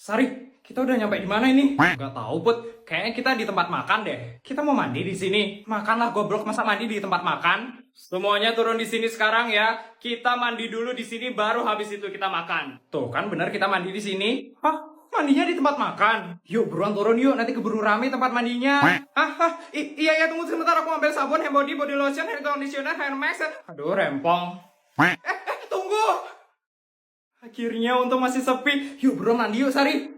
Sari, kita udah nyampe di mana ini? Gak tahu, Put. Kayaknya kita di tempat makan deh. Kita mau mandi di sini. Makanlah goblok, masa mandi di tempat makan? Semuanya turun di sini sekarang ya. Kita mandi dulu di sini, baru habis itu kita makan. Tuh kan bener kita mandi di sini. Hah? Mandinya di tempat makan? Yuk buruan turun yuk, nanti keburu rame tempat mandinya. Iya tunggu sebentar, aku ambil sabun, hand body lotion, hair conditioner, hair mask. Aduh rempong. Tunggu. Akhirnya untung masih sepi. Yuk buruan mandi yuk Sari.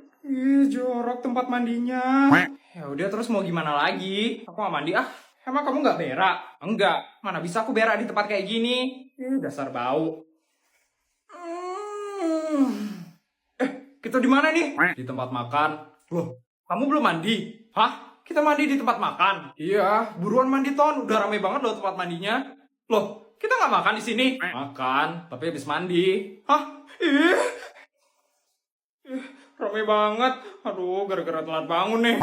Jorok tempat mandinya. Ya udah terus mau gimana lagi? Aku mau mandi ah. Emang kamu nggak berak? Enggak. Mana bisa aku berak di tempat kayak gini? Dasar bau. Kita di mana nih? Di tempat makan. Loh, kamu belum mandi? Hah? Kita mandi di tempat makan? Iya, buruan mandi Ton. Udah rame banget loh tempat mandinya. Loh, kita nggak makan di sini? Makan, tapi habis mandi. Hah? Rame banget. Aduh, gara-gara telat bangun nih.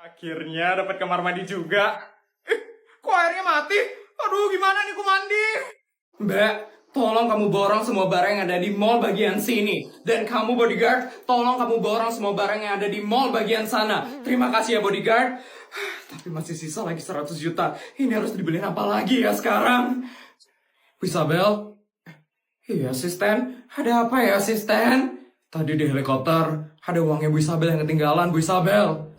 Akhirnya dapat kamar mandi juga. Kok airnya mati? Aduh, gimana nih aku mandi? Mbak, tolong kamu borong semua barang yang ada di mall bagian sini. Dan kamu bodyguard, tolong kamu borong semua barang yang ada di mall bagian sana. Terima kasih ya bodyguard. Tapi masih sisa lagi 100 juta. Ini harus dibeliin apa lagi ya sekarang? Bu Isabel? Iya asisten, ada apa ya asisten? Tadi di helikopter, ada uangnya Bu Isabel yang ketinggalan, Bu Isabel.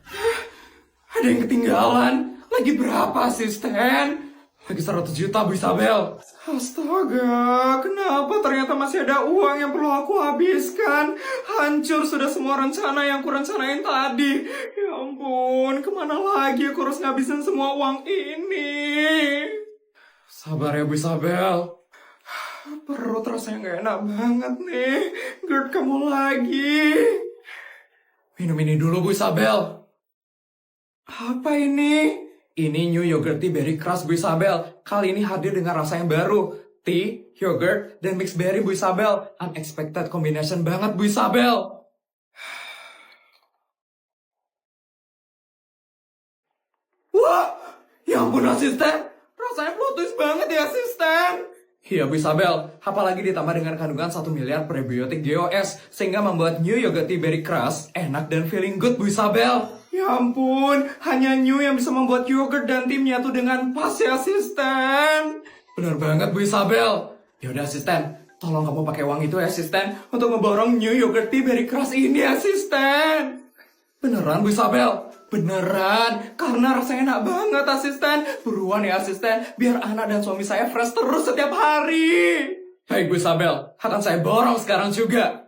Ada yang ketinggalan? Lagi berapa asisten? Lagi 100 juta Bu Isabel. Astaga, kenapa ternyata masih ada uang yang perlu aku habiskan? Hancur sudah semua rencana yang aku rencanain tadi. Ya ampun, kemana lagi aku harus ngabisin semua uang ini? Sabar ya Bu Isabel. Perut rasanya gak enak banget nih. GERD kamu lagi. Minum ini dulu Bu Isabel. Apa ini? Ini New Yogurt Tea Berry Crush Bu Isabel. Kali ini hadir dengan rasa yang baru. Tea, yogurt, dan mixed berry Bu Isabel. Unexpected combination banget Bu Isabel. Wah, ya ampun asisten. Rasanya plot twist banget ya asisten. Iya Bu Isabel, apalagi ditambah dengan kandungan 1 miliar prebiotik GOS, sehingga membuat New Yogurt Tea Berry Crush enak dan feeling good Bu Isabel. Ya ampun, hanya New yang bisa membuat yogurt dan tea menyatu dengan pas ya asisten. Benar banget Bu Isabel. Yaudah asisten, tolong kamu pakai uang itu ya asisten, untuk ngeborong New Yogurt Tea Berry Crush ini asisten. Beneran Bu Isabel? Beneran, karena rasanya enak banget asisten. Buruan ya asisten, biar anak dan suami saya fresh terus setiap hari. Baik Bu Isabel, akan saya borong sekarang juga.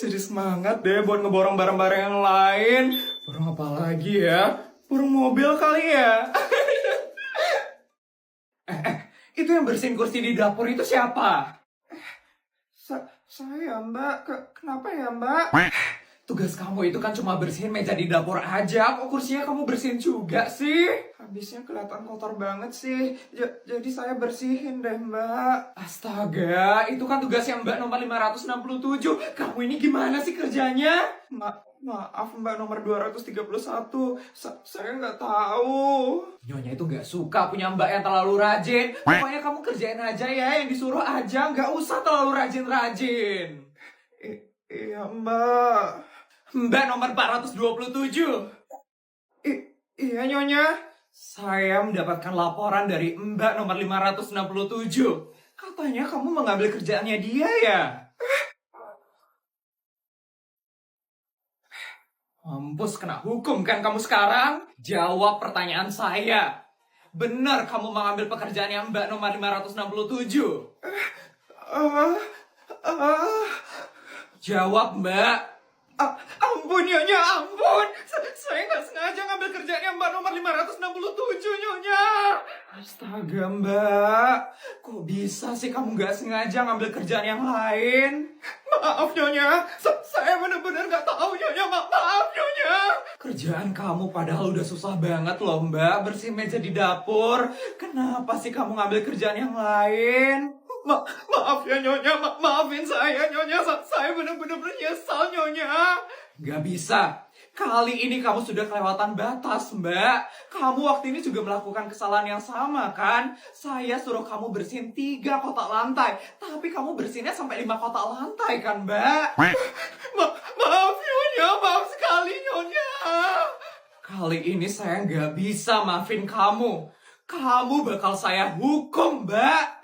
Jadi semangat deh buat ngeborong barang-barang yang lain. Borong apa lagi ya? Borong mobil kali ya? Itu yang bersihin kursi di dapur itu siapa? Saya Mbak, kenapa ya Mbak? Tugas kamu itu kan cuma bersihin meja di dapur aja. Kok kursinya kamu bersihin juga sih? Habisnya kelihatan kotor banget sih. Jadi saya bersihin deh Mbak. Astaga, itu kan tugasnya Mbak nomor 567. Kamu ini gimana sih kerjanya? Maaf Mbak nomor 231. Saya nggak tahu. Nyonya itu nggak suka punya Mbak yang terlalu rajin. Pokoknya kamu kerjain aja ya, yang disuruh aja. Nggak usah terlalu rajin-rajin. Iya Mbak. Mbak nomor 427. Iya Nyonya. Saya mendapatkan laporan dari Mbak nomor 567. Katanya kamu mengambil kerjaannya dia ya? Mampus kena hukum kan kamu sekarang? Jawab pertanyaan saya. Benar kamu mengambil pekerjaannya Mbak nomor 567? Jawab Mbak. Ampun Nyonya, ampun. Saya nggak sengaja ngambil kerjaannya Mbak nomor 567 Nyonya. Astaga Mbak, kok bisa sih kamu nggak sengaja ngambil kerjaan yang lain? Maaf Nyonya, saya benar-benar nggak tahu Nyonya. Maaf Nyonya. Kerjaan kamu padahal udah susah banget loh Mbak, bersih meja di dapur. Kenapa sih kamu ngambil kerjaan yang lain? Maaf ya Nyonya, maafin saya Nyonya. Saya benar-benar menyesal Nyonya. Gak bisa. Kali ini kamu sudah kelewatan batas, Mbak. Kamu waktu ini juga melakukan kesalahan yang sama, kan? Saya suruh kamu bersihin 3 kotak lantai, tapi kamu bersihinnya sampai 5 kotak lantai, kan, Mbak? Maaf, Nyonya. Maaf sekali, Nyonya. Kali ini saya nggak bisa maafin kamu. Kamu bakal saya hukum, Mbak.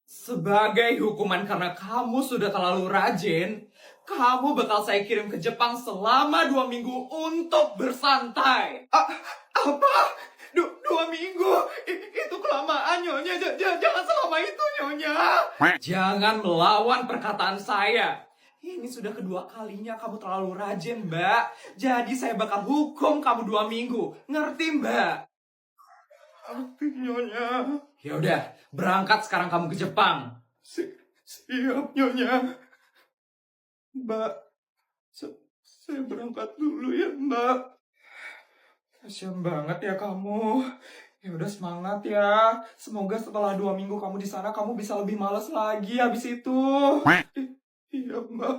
Sebagai hukuman karena kamu sudah terlalu rajin, kamu bakal saya kirim ke Jepang selama 2 minggu untuk bersantai. Apa? 2 minggu? Itu kelamaan, Nyonya. Jangan selama itu, Nyonya. Jangan melawan perkataan saya. Ini sudah kedua kalinya kamu terlalu rajin, Mbak. Jadi saya bakal hukum kamu 2 minggu. Ngerti, Mbak? Ngerti, Nyonya. Ya udah, berangkat sekarang kamu ke Jepang. Siap, Nyonya. Mbak, saya berangkat dulu ya, Mbak. Kasian banget ya kamu. Ya udah, semangat ya. Semoga setelah 2 minggu kamu di sana kamu bisa lebih malas lagi habis itu. Iya, Mbak.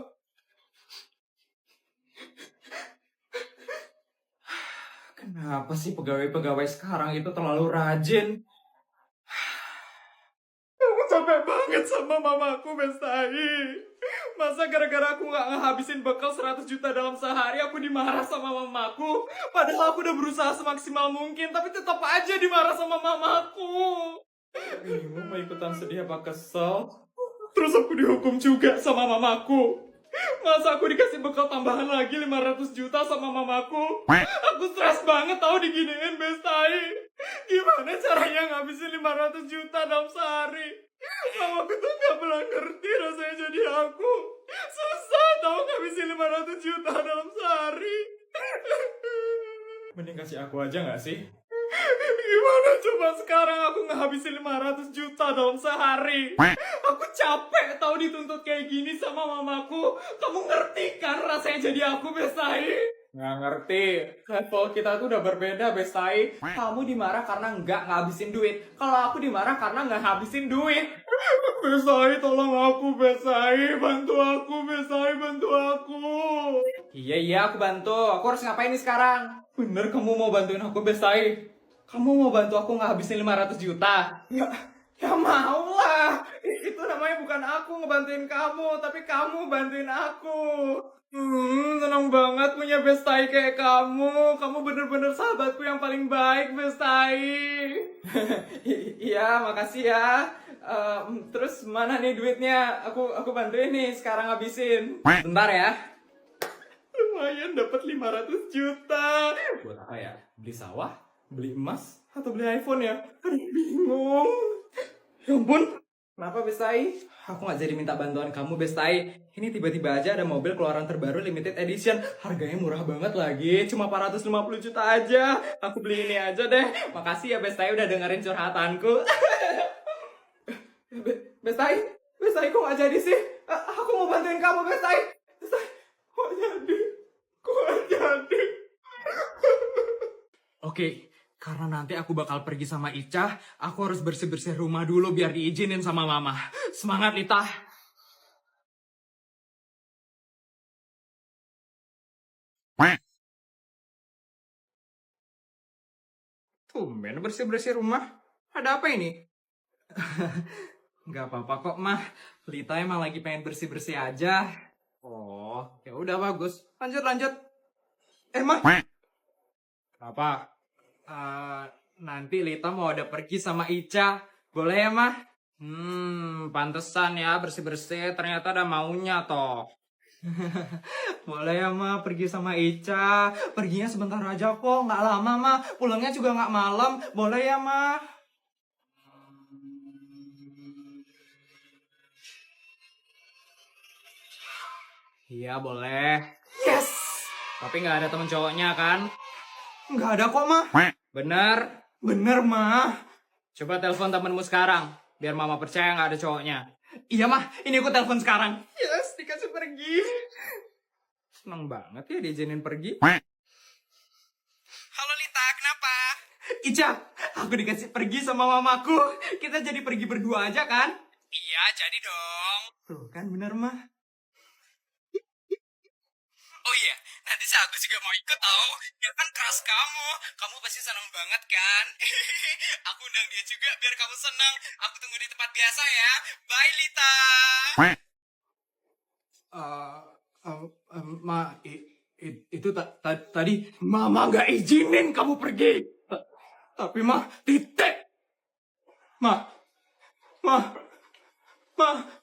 Kenapa sih pegawai-pegawai sekarang itu terlalu rajin? Aku capek banget sama mamaku, Bestai. Masa gara-gara aku gak ngehabisin bekal 100 juta dalam sehari, aku dimarah sama mamaku. Padahal aku udah berusaha semaksimal mungkin, tapi tetap aja dimarah sama mamaku. Bingung mau ikutan sedih apa kesel. Terus aku dihukum juga sama mamaku. Masa aku dikasih bekal tambahan lagi 500 juta sama mamaku. Aku stres banget tau diginiin, Bestai. Gimana caranya ngabisin 500 juta dalam sehari? Mamaku tuh gak pernah ngerti rasanya jadi aku. Susah tau ngabisin 500 juta dalam sehari. Mending kasih aku aja gak sih? Gimana coba sekarang aku ngehabisin 500 juta dalam sehari? Aku capek tau dituntut kayak gini sama mamaku. Kamu ngerti kan rasanya jadi aku, Bestai? Nggak ngerti. Level kita tuh udah berbeda, Bestai. Kamu dimarah karena nggak ngabisin duit. Kalau aku dimarah karena nggak ngabisin duit. Bestai, tolong aku, Bestai. Bantu aku, Bestai. Bantu aku. Iya, aku bantu. Aku harus ngapain nih sekarang? Bener kamu mau bantuin aku, Bestai? Kamu mau bantu aku ngabisin 500 juta? Ya mau lah. Itu namanya bukan aku ngebantuin kamu, tapi kamu bantuin aku. Senang banget punya Bestai kayak kamu. Kamu bener-bener sahabatku yang paling baik, Bestai. Iya, makasih ya. Terus mana nih duitnya? Aku bantuin nih sekarang habisin. Bentar ya. Lumayan dapat 500 juta. Buat apa ya? Beli sawah? Beli emas? Atau beli iPhone ya? Aduh, bingung. Ya ampun. Kenapa, Bestai? Aku gak jadi minta bantuan kamu, Bestai. Ini tiba-tiba aja ada mobil keluaran terbaru limited edition. Harganya murah banget lagi. Cuma 450 juta aja. Aku beli ini aja deh. Makasih ya, Bestai, udah dengerin curhatanku. Bestai? Bestai, kok gak jadi sih? Aku mau bantuin kamu, Bestai. Bestai, kok jadi? Kok gak jadi? Oke. Karena nanti aku bakal pergi sama Ica, aku harus bersih-bersih rumah dulu biar diizinin sama mama. Semangat, Lita! Tumben bersih-bersih rumah. Ada apa ini? Gak apa-apa kok, Mah. Lita emang lagi pengen bersih-bersih aja. Oh, ya udah bagus. Lanjut. Mah. Kenapa? Nanti Lita mau ada pergi sama Ica. Boleh ya, Mah? Pantesan ya bersih-bersih. Ternyata ada maunya toh. Boleh ya, Mah, pergi sama Ica. Perginya sebentar aja kok, nggak lama, Mah. Pulangnya juga nggak malam. Boleh ya, Mah? Iya, boleh. Yes! Tapi nggak ada temen cowoknya, kan? Nggak ada kok, Mah. Bener? Bener, Mah. Coba telepon temenmu sekarang, biar Mama percaya nggak ada cowoknya. Iya, Mah. Ini aku telepon sekarang. Yes, dikasih pergi. Seneng banget ya diizinin pergi. Halo, Lita, kenapa? Ica, aku dikasih pergi sama mamaku. Kita jadi pergi berdua aja, kan? Iya, jadi dong. Tuh, kan bener, Mah. Oh iya, nanti aku juga mau ikut tau. Dia kan keras kamu. Kamu pasti senang banget kan? Aku undang dia juga biar kamu senang. Aku tunggu di tempat biasa ya. Bye Lita. Eh, itu tadi Mama nggak izinin kamu pergi. Tapi Ma, titik. Ma, Ma, Ma.